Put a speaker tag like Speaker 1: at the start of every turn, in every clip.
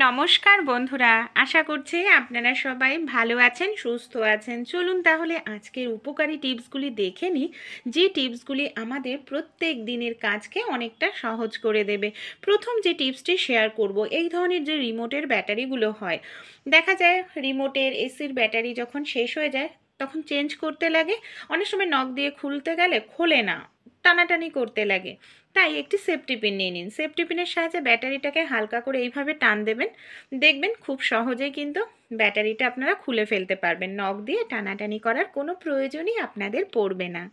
Speaker 1: নমস্কার বন্ধুরা, আশা করছি আপনারা সবাই ভালো আছেন, সুস্থ আছেন। চলুন তাহলে আজকের উপকারী টিপসগুলি দেখে নিই, যে টিপসগুলি আমাদের প্রত্যেক দিনের কাজকে অনেকটা সহজ করে দেবে। প্রথম যে টিপসটি শেয়ার করব, এই ধরনের যে রিমোটের ব্যাটারিগুলো হয়, দেখা যায় রিমোটের এসির ব্যাটারি যখন শেষ হয়ে যায় তখন চেঞ্জ করতে লাগে, অনেক সময় নখ দিয়ে খুলতে গেলে খোলে না, টানাটানি করতে লাগে। তাই একটি সেফটি পিন নিয়ে নিন। সেফটি পিনের সাহায্যে ব্যাটারিটাকে হালকা করে এইভাবে টান দেবেন, দেখবেন খুব সহজেই কিন্তু ব্যাটারিটা আপনারা খুলে ফেলতে পারবেন। নখ দিয়ে টানাটানি করার কোনো প্রয়োজনই আপনাদের পড়বে না।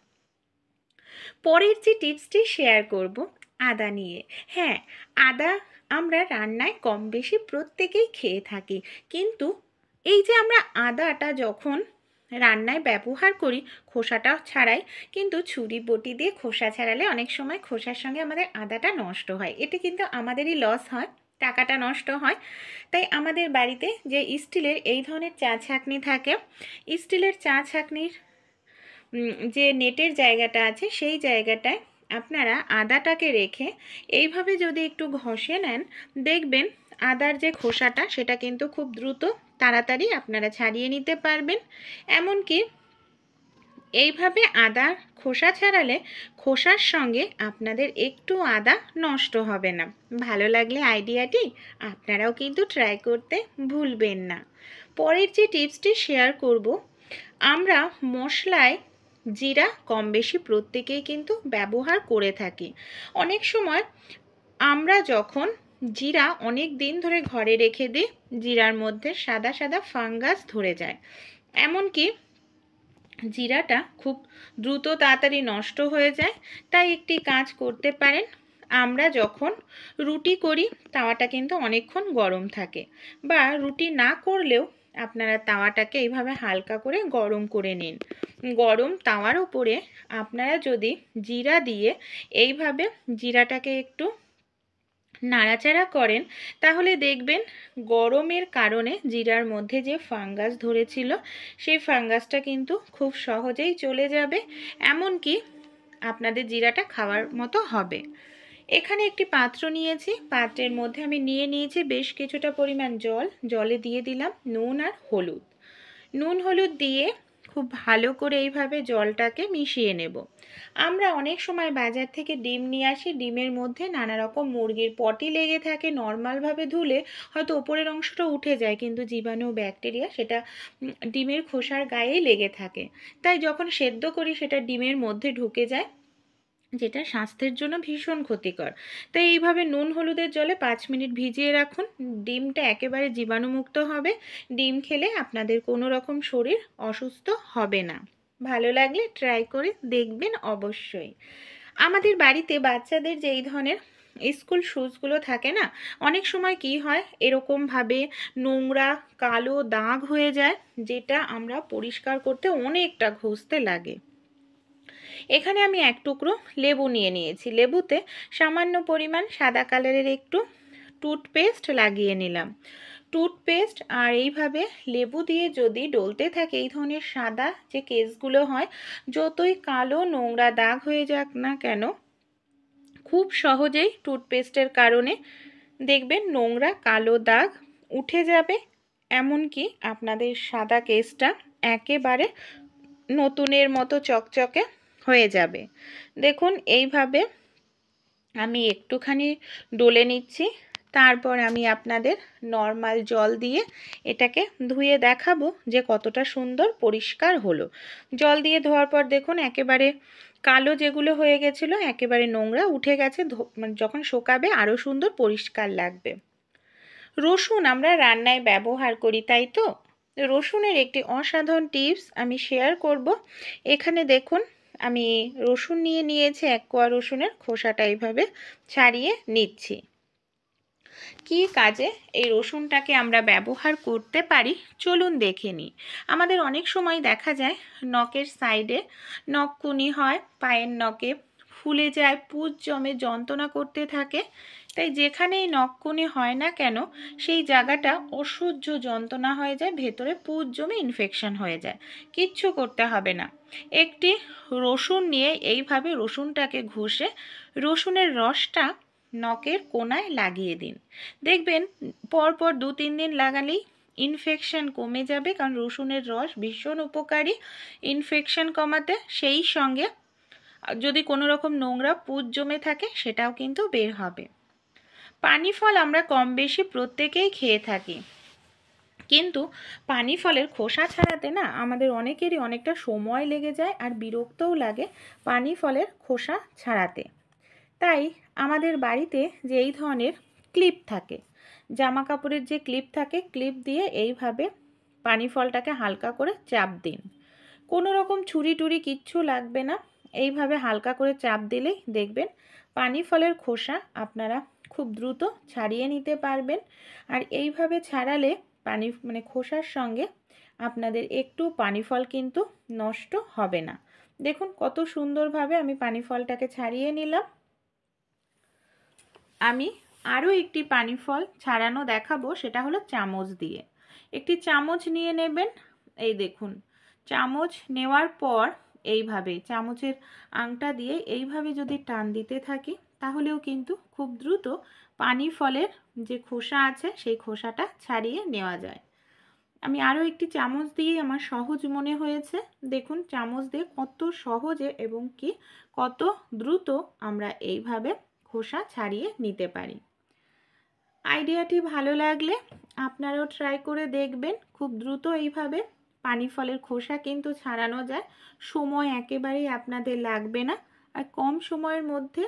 Speaker 1: পরের যে টিপসটি শেয়ার করব, আদা নিয়ে। হ্যাঁ, আদা আমরা রান্নায় কম বেশি প্রত্যেকেই খেয়ে থাকি, কিন্তু এই যে আমরা আদাটা যখন রান্নায় ব্যবহার করি খোসাটা ছাড়াই, কিন্তু ছুরি বটি দিয়ে খোসা ছাড়ালে অনেক সময় খোসার সঙ্গে আমাদের আদাটা নষ্ট হয়, এতে কিন্তু আমাদেরই লস হয়, টাকাটা নষ্ট হয়। তাই আমাদের বাড়িতে যে স্টিলের এই ধরনের চা ছাঁকনি থাকে, স্টিলের চা ছাঁকনির যে নেটের জায়গাটা আছে সেই জায়গাটায় আপনারা আদাটাকে রেখে এইভাবে যদি একটু ঘষে নেন, দেখবেন আদার যে খোসাটা সেটা কিন্তু খুব দ্রুত তাড়াতাড়ি আপনারা ছাড়িয়ে নিতে পারবেন। এমনকি এইভাবে আদার খোসা ছাড়ালে খোসার সঙ্গে আপনাদের একটু আদা নষ্ট হবে না। ভালো লাগলে আইডিয়াটি আপনারাও কিন্তু ট্রাই করতে ভুলবেন না। পরের যে টিপসটি শেয়ার করব, আমরা মশলায় জিরা কম বেশি প্রত্যেকেই কিন্তু ব্যবহার করে থাকি। অনেক সময় আমরা যখন জিরা অনেক দিন ধরে ঘরে রেখে দিই, জিরার মধ্যে সাদা সাদা ফাঙ্গাস ধরে যায়, এমনকি জিরাটা খুব দ্রুত তাড়াতাড়ি নষ্ট হয়ে যায়। তাই একটি কাজ করতে পারেন, আমরা যখন রুটি করি তাওয়াটা কিন্তু অনেকক্ষণ গরম থাকে, বা রুটি না করলেও আপনারা তাওয়াটাকে এইভাবে হালকা করে গরম করে নিন। গরম তাওয়ার উপরে আপনারা যদি জিরা দিয়ে এইভাবে জিরাটাকে একটু নাড়াচাড়া করেন, তাহলে দেখবেন গরমের কারণে জিরার মধ্যে যে ফাঙ্গাস ধরেছিল সেই ফাঙ্গাসটা কিন্তু খুব সহজেই চলে যাবে, এমনকি আপনাদের জিরাটা খাওয়ার মতো হবে। এখানে একটি পাত্র নিয়েছি, পাত্রের মধ্যে আমি নিয়েছি বেশ কিছুটা পরিমাণ জল। জলে দিয়ে দিলাম নুন আর হলুদ। নুন হলুদ দিয়ে খুব ভালো করে এইভাবে জলটাকে মিশিয়ে নেব। আমরা অনেক সময় বাজার থেকে ডিম নিয়ে আসি, ডিমের মধ্যে নানা রকম মুরগির পটি লেগে থাকে, নর্মালভাবে ধুলে হয়তো ওপরের অংশটা উঠে যায়, কিন্তু জীবাণু ব্যাকটেরিয়া সেটা ডিমের খোসার গায়েই লেগে থাকে। তাই যখন সেদ্ধ করি সেটা ডিমের মধ্যে ঢুকে যায়, যেটা স্বাস্থ্যের জন্য ভীষণ ক্ষতিকর। তাই এইভাবে নুন হলুদের জলে 5 মিনিট ভিজিয়ে রাখুন, ডিমটা একেবারে জীবাণুমুক্ত হবে। ডিম খেলে আপনাদের কোনো রকম শরীর অসুস্থ হবে না। ভালো লাগলে ট্রাই করে দেখবেন অবশ্যই। আমাদের বাড়িতে বাচ্চাদের যে এই ধরনের স্কুল শুজগুলো থাকে না, অনেক সময় কি হয় এরকমভাবে নোংরা কালো দাগ হয়ে যায়, যেটা আমরা পরিষ্কার করতে অনেকটা ঘষতে লাগে। এখানে আমি এক টুকরো লেবু নিয়েছি, লেবুতে সামান্য পরিমাণ সাদা কালারের একটু টুথপেস্ট লাগিয়ে নিলাম। টুথপেস্ট আর এইভাবে লেবু দিয়ে যদি ডলতে থাকে, এই ধরনের সাদা যে কেসগুলো হয়, যতই কালো নোংরা দাগ হয়ে যাক না কেন, খুব সহজেই টুথপেস্টের কারণে দেখবেন নোংরা কালো দাগ উঠে যাবে, এমনকি আপনাদের সাদা কেসটা একেবারে নতুনের মতো চকচকে হয়ে যাবে। দেখুন এইভাবে আমি একটুখানি ডলে নিচ্ছি, তারপর আমি আপনাদের নর্মাল জল দিয়ে এটাকে ধুয়ে দেখাবো যে কতটা সুন্দর পরিষ্কার হলো। জল দিয়ে ধোয়ার পর দেখুন একেবারে কালো যেগুলো হয়ে গেছিলো একেবারে নোংরা উঠে গেছে, যখন শোকাবে আরও সুন্দর পরিষ্কার লাগবে। রসুন আমরা রান্নায় ব্যবহার করি, তাই তো? রসুনের একটি অসাধারণ টিপস আমি শেয়ার করব। এখানে দেখুন আমি রসুন নিয়েছি, 1 কোয়া রসুনের খোসাটা এইভাবে ছাড়িয়ে নিচ্ছি। কি কাজে এই রসুনটাকে আমরা ব্যবহার করতে পারি চলুন দেখে নিই। আমাদের অনেক সময় দেখা যায় নখের সাইডে নখকুনি হয়, পায়ের নখে ফুলে যায়, পুঁজ জমে যন্ত্রণা করতে থাকে। তাই যেখানেই নখকুনি হয় না কেন সেই জায়গাটা অসহ্য যন্ত্রণা হয়ে যায়, ভেতরে পুঁজ জমে ইনফেকশন হয়ে যায়। কিচ্ছু করতে হবে না, একটি রসুন নিয়ে এইভাবে রসুনটাকে ঘষে রসুনের রসটা নখের কোণায় লাগিয়ে দিন। দেখবেন পরপর 2-3 দিন লাগালেই ইনফেকশন কমে যাবে, কারণ রসুনের রস ভীষণ উপকারী ইনফেকশন কমাতে। সেই সঙ্গে যদি কোনো রকম নোংরা পুঁজ জমে থাকে সেটাও কিন্তু বের হবে। পানি ফল আমরা কম বেশি প্রত্যেকেই খেয়ে থাকি, কিন্তু পানি ফলের খোসা ছাড়াতে না আমাদের অনেকেরই অনেকটা সময় লেগে যায় আর বিরক্তও লাগে পানি ফলের খোসা ছাড়াতে। তাই আমাদের বাড়িতে যে এই ধরনের ক্লিপ থাকে, জামা কাপড়ের যে ক্লিপ থাকে, ক্লিপ দিয়ে এইভাবে পানি ফলটাকে হালকা করে চাপ দিন। কোনো রকম ছুরি টুরি কিচ্ছু লাগবে না, এইভাবে হালকা করে চাপ দিলেই দেখবেন পানি ফলের খোসা আপনারা খুব দ্রুত ছাড়িয়ে নিতে পারবেন। আর এইভাবে ছাড়ালে খোসার সঙ্গে আপনাদের একটু পানি ফল কিন্তু নষ্ট হবে না। দেখুন কত সুন্দরভাবে আমি পানি ফলটাকে ছাড়িয়ে নিলাম। আমি আরও একটি পানি ফল ছাড়ানো দেখাবো, সেটা হলো চামচ দিয়ে। একটি চামচ নিয়ে নেবেন। এই দেখুন, চামচ নেওয়ার পর এইভাবে চামচের আংটা দিয়ে এইভাবে যদি টান দিতে থাকি তাহলেও কিন্তু খুব দ্রুত পানি ফলের যে খোসা আছে সেই খোসাটা ছাড়িয়ে নেওয়া যায়। আমি আরও একটি চামচ দিয়ে আমার সহজ মনে হয়েছে। দেখুন চামচ দিয়ে কত সহজে এবং কি কত দ্রুত আমরা এইভাবে খোসা ছাড়িয়ে নিতে পারি। আইডিয়াটি ভালো লাগলে আপনারাও ট্রাই করে দেখবেন। খুব দ্রুত এইভাবে পানি ফলের খোসা কিন্তু ছাড়ানো যায়, সময় একেবারেই আপনাদের লাগবে না, আর কম সময়ের মধ্যে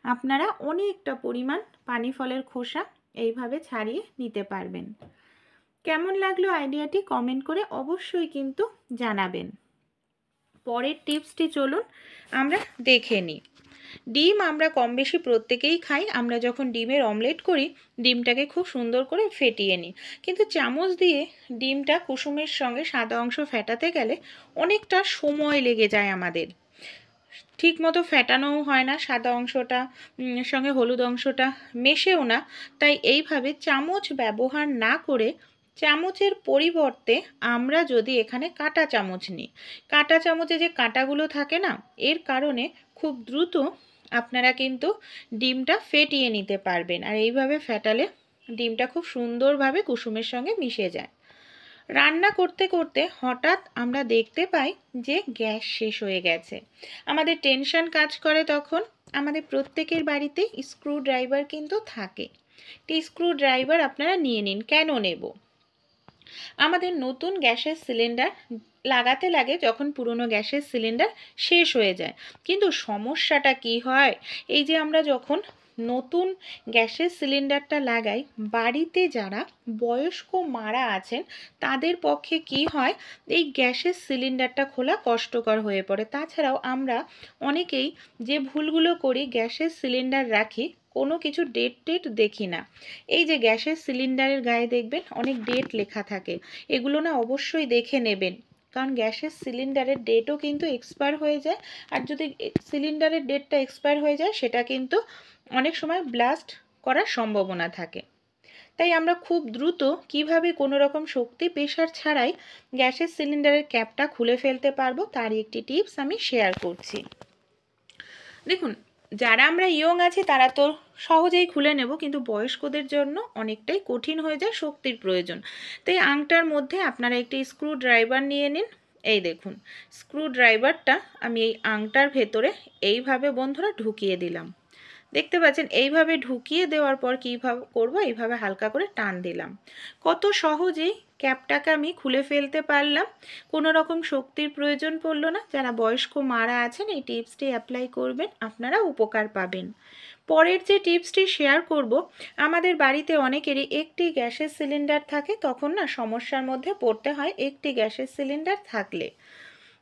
Speaker 1: আপনারা অনেকটা পরিমাণ পানি ফলের খোসা এইভাবে ছাড়িয়ে নিতে পারবেন। কেমন লাগলো আইডিয়াটি কমেন্ট করে অবশ্যই কিন্তু জানাবেন। পরের টিপসটি চলুন আমরা দেখে নিই। ডিম আমরা কম বেশি প্রত্যেকেই খাই। আমরা যখন ডিমের অমলেট করি ডিমটাকে খুব সুন্দর করে ফেটিয়ে নিই, কিন্তু চামচ দিয়ে ডিমটা কুসুমের সঙ্গে সাদা অংশ ফেটাতে গেলে অনেকটা সময় লেগে যায় আমাদের, ঠিক মতো ফেটানোও হয় না, সাদা অংশটা সঙ্গে হলুদ অংশটা মেশেও না। তাই এইভাবে চামচ ব্যবহার না করে চামচের পরিবর্তে আমরা যদি এখানে কাঁটা চামচ নিই, কাঁটা চামচে যে কাঁটাগুলো থাকে না, এর কারণে খুব দ্রুত আপনারা কিন্তু ডিমটা ফেটিয়ে নিতে পারবেন। আর এইভাবে ফেটালে ডিমটা খুব সুন্দরভাবে কুসুমের সঙ্গে মিশে যায়। রান্না করতে করতে হঠাৎ আমরা দেখতে পাই যে গ্যাস শেষ হয়ে গেছে, আমাদের টেনশন কাজ করে। তখন আমাদের প্রত্যেকের বাড়িতে স্ক্রু ড্রাইভার কিন্তু থাকে। স্ক্রু ড্রাইভার আপনারা নিয়ে নিন। কেন নেব? আমাদের নতুন গ্যাসের সিলিন্ডার লাগাতে লাগে যখন পুরনো গ্যাসের সিলিন্ডার শেষ হয়ে যায়। কিন্তু সমস্যাটা কি হয়, এই যে আমরা যখন নতুন গ্যাসের সিলিন্ডারটা লাগাই, বাড়িতে যারা বয়স্ক মারা আছেন তাদের পক্ষে কি হয়, এই গ্যাসের সিলিন্ডারটা খোলা কষ্টকর হয়ে পড়ে। তাছাড়াও আমরা অনেকেই যে ভুলগুলো করি, গ্যাসের সিলিন্ডার রাখি কোনো কিছু ডেট দেখি না। এই যে গ্যাসের সিলিন্ডারের গায়ে দেখবেন অনেক ডেট লেখা থাকে, এগুলো না অবশ্যই দেখে নেবেন, কারণ গ্যাসের সিলিন্ডারের ডেটও কিন্তু এক্সপায়ার হয়ে যায়। আর যদি সিলিন্ডারের ডেটটা এক্সপায়ার হয়ে যায় সেটা কিন্তু অনেক সময় ব্লাস্ট করার সম্ভাবনা থাকে। তাই আমরা খুব দ্রুত কিভাবে কোনো রকম শক্তি প্রেসার ছাড়াই গ্যাসের সিলিন্ডারের ক্যাপটা খুলে ফেলতে পারবো তারই একটি টিপস আমি শেয়ার করছি। দেখুন, যারা আমরা ইয়ং আছি তারা তো সহজেই খুলে নেব, কিন্তু বয়স্কদের জন্য অনেকটাই কঠিন হয়ে যায়, শক্তির প্রয়োজন। তাই আংটার মধ্যে আপনারা একটি স্ক্রু ড্রাইভার নিয়ে নিন। এই দেখুন, স্ক্রু ড্রাইভারটা আমি এই আংটার ভেতরে এইভাবে বন্ধুরা ঢুকিয়ে দিলাম। দেখতে পাচ্ছেন এইভাবে ঢুকিয়ে দেওয়ার পর কীভাবে করব, এইভাবে হালকা করে টান দিলাম। কত সহজেই ক্যাপটাকে আমি খুলে ফেলতে পারলাম, কোনো রকম শক্তির প্রয়োজন পড়লো না। যারা বয়স্ক মারা আছেন এই টিপসটি অ্যাপ্লাই করবেন, আপনারা উপকার পাবেন। পরের যে টিপসটি শেয়ার করব, আমাদের বাড়িতে অনেকেরই একটি গ্যাসের সিলিন্ডার থাকে, তখন না সমস্যার মধ্যে পড়তে হয় একটি গ্যাসের সিলিন্ডার থাকলে।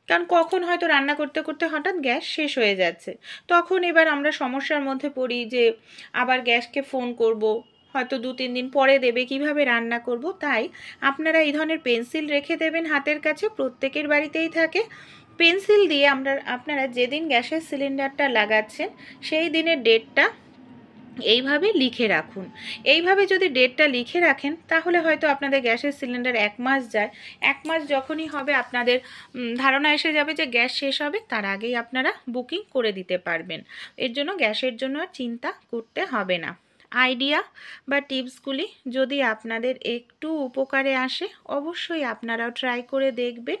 Speaker 1: কারণ কখন হয়তো রান্না করতে করতে হঠাৎ গ্যাস শেষ হয়ে যাচ্ছে, তখন এবার আমরা সমস্যার মধ্যে পড়ি যে আবার গ্যাসকে ফোন করব, হয়তো 2-3 দিন পরে দেবে, কিভাবে রান্না করব। তাই আপনারা এই ধরনের পেন্সিল রেখে দেবেন হাতের কাছে, প্রত্যেকের বাড়িতেই থাকে। পেন্সিল দিয়ে আপনারা যেদিন গ্যাসের সিলিন্ডারটা লাগাচ্ছেন সেই দিনের ডেটটা এইভাবে লিখে রাখুন। এইভাবে যদি ডেটটা লিখে রাখেন তাহলে হয়তো আপনাদের গ্যাসের সিলিন্ডার 1 মাস যায়। 1 মাস যখনই হবে আপনাদের ধারণা এসে যাবে যে গ্যাস শেষ হবে, তার আগেই আপনারা বুকিং করে দিতে পারবেন। এর জন্য গ্যাসের জন্য আর চিন্তা করতে হবে না। আইডিয়া বা টিপসগুলি যদি আপনাদের একটু উপকারে আসে অবশ্যই আপনারাও ট্রাই করে দেখবেন।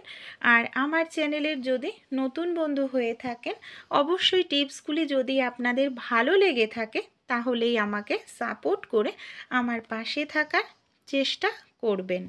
Speaker 1: আর আমার চ্যানেলের যদি নতুন বন্ধু হয়ে থাকেন অবশ্যই টিপসগুলি যদি আপনাদের ভালো লেগে থাকে তাহলেই আমাকে সাপোর্ট করে আমার পাশে থাকার চেষ্টা করবেন।